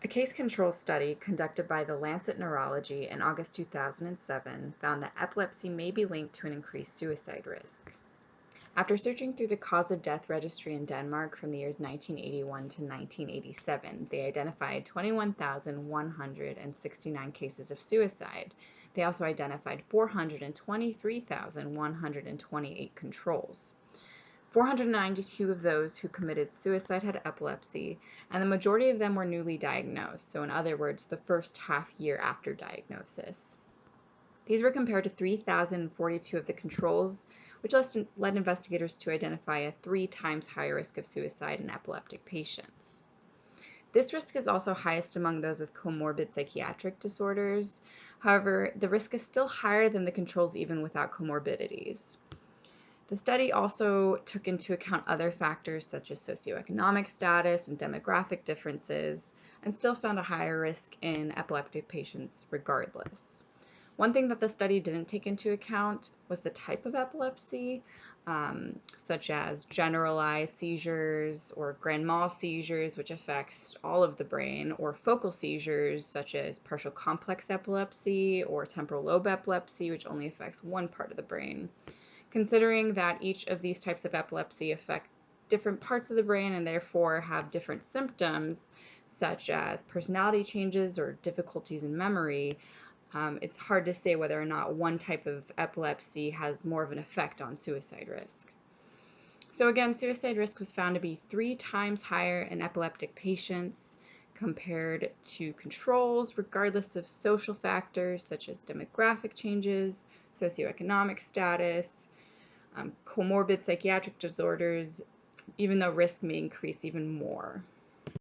A case control study conducted by the Lancet Neurology in August 2007 found that epilepsy may be linked to an increased suicide risk. After searching through the cause of death registry in Denmark from the years 1981 to 1987, they identified 21,169 cases of suicide. They also identified 423,128 controls. 492 of those who committed suicide had epilepsy, and the majority of them were newly diagnosed, so in other words, the first half year after diagnosis. These were compared to 3,042 of the controls, which led investigators to identify a 3 times higher risk of suicide in epileptic patients. This risk is also highest among those with comorbid psychiatric disorders. However, the risk is still higher than the controls even without comorbidities. The study also took into account other factors such as socioeconomic status and demographic differences, and still found a higher risk in epileptic patients regardless. One thing that the study didn't take into account was the type of epilepsy, such as generalized seizures or grand mal seizures, which affects all of the brain, or focal seizures, such as partial complex epilepsy or temporal lobe epilepsy, which only affects one part of the brain. Considering that each of these types of epilepsy affect different parts of the brain and therefore have different symptoms, such as personality changes or difficulties in memory, it's hard to say whether or not one type of epilepsy has more of an effect on suicide risk. So again, suicide risk was found to be 3 times higher in epileptic patients compared to controls, regardless of social factors such as demographic changes, socioeconomic status, comorbid psychiatric disorders, even though risk may increase even more.